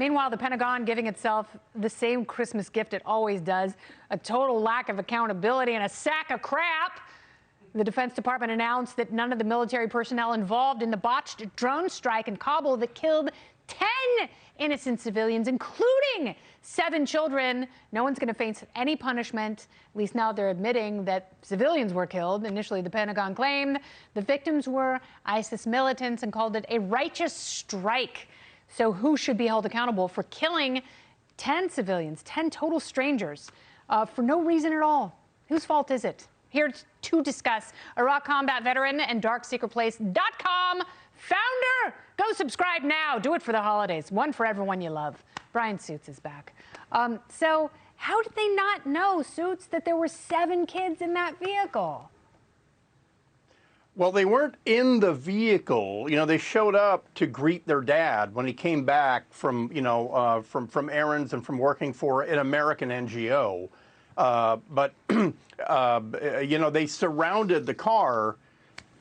Meanwhile, the Pentagon giving itself the same Christmas gift it always does, a total lack of accountability and a sack of crap. The Defense Department announced that none of the military personnel involved in the botched drone strike in Kabul that killed 10 innocent civilians, including 7 children. No one's going to face any punishment. At least now they're admitting that civilians were killed. Initially, the Pentagon claimed the victims were ISIS militants and called it a righteous strike. So who should be held accountable for killing 10 civilians, 10 total strangers, for no reason at all? Whose fault is it? Here to discuss, Iraq combat veteran and darksecretplace.com founder. Go subscribe now. Do it for the holidays. One for everyone you love. Bryan Suits is back. So how did they not know, Suits, that there were 7 kids in that vehicle? Well, they weren't in the vehicle. You know, they showed up to greet their dad when he came back from, from errands and from working for an American NGO. But they surrounded the car,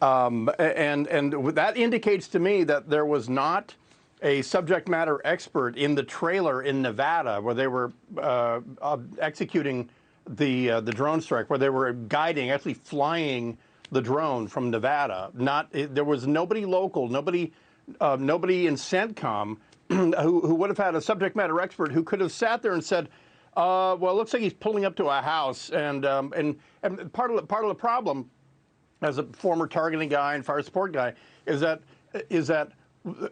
and that indicates to me that there was not a subject matter expert in the trailer in Nevada where they were executing the drone strike, where they were guiding, actually flying the drone from Nevada. There was nobody local, nobody in CENTCOM who would have had a subject matter expert who could have sat there and said, well, it looks like he's pulling up to a house, and part of the problem, as a former targeting guy and fire support guy, is that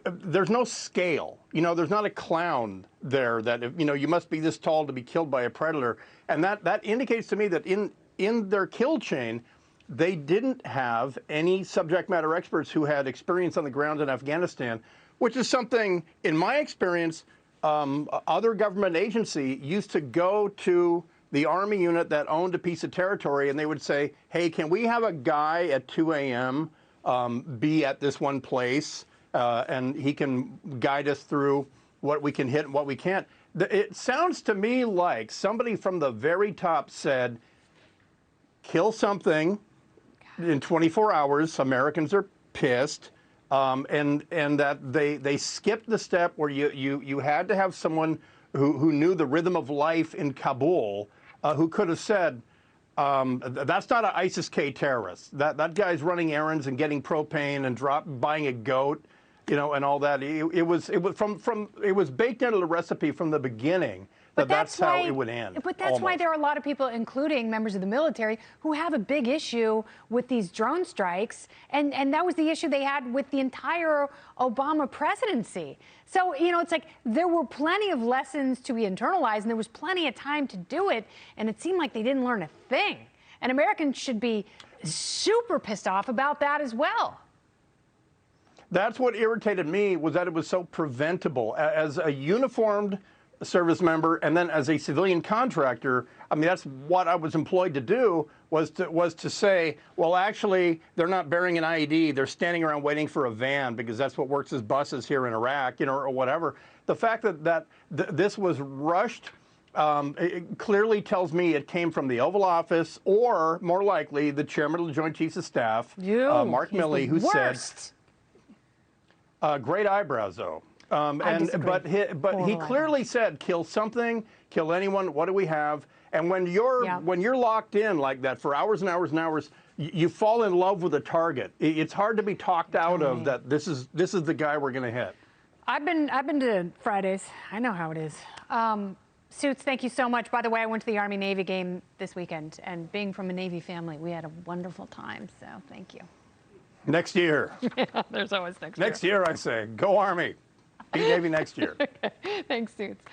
there's no scale. You know, there's not a clown there that you must be this tall to be killed by a predator, and that indicates to me that in their kill chain, they didn't have any subject matter experts who had experience on the ground in Afghanistan, which is something, in my experience, other government agency used to go to the Army unit that owned a piece of territory, and they would say, hey, can we have a guy at 2 a.m. Be at this one place, and he can guide us through what we can hit and what we can't. It sounds to me like somebody from the very top said, kill something in 24 hours, Americans are pissed. And that they skipped the step where you had to have someone who knew the rhythm of life in Kabul, who could have said, that's not an ISIS-K terrorist. That guy's running errands and getting propane and buying a goat, and all that. It was baked into the recipe from the beginning. That's how it would end. But that's why there are a lot of people, including members of the military, who have a big issue with these drone strikes. And that was the issue they had with the entire Obama presidency. So, it's like there were plenty of lessons to be internalized, and there was plenty of time to do it. And it seemed like they didn't learn a thing. And Americans should be super pissed off about that as well. That's what irritated me, was that it was so preventable. As a uniformed service member, and then as a civilian contractor, I mean, that's what I was employed to do, was to say, well, actually, they're not bearing an IED. They're standing around waiting for a van because that's what works as buses here in Iraq, or whatever. The fact that this was rushed it clearly tells me it came from the Oval Office, or more likely, the chairman of the Joint Chiefs of Staff, Mark Milley, who said, great eyebrows, though. But he clearly said, kill something, kill anyone. What do we have? And when you're locked in like that for hours and hours and hours, you fall in love with a target. It's hard to be talked out of that. This is the guy we're going to hit. I've been to Fridays. I know how it is. Suits, thank you so much. By the way, I went to the Army-Navy game this weekend, and being from a Navy family, we had a wonderful time. So thank you. Next year. Yeah, there's always next year. Next year, I say, go Army. Be Navy next year. Thanks, Suits.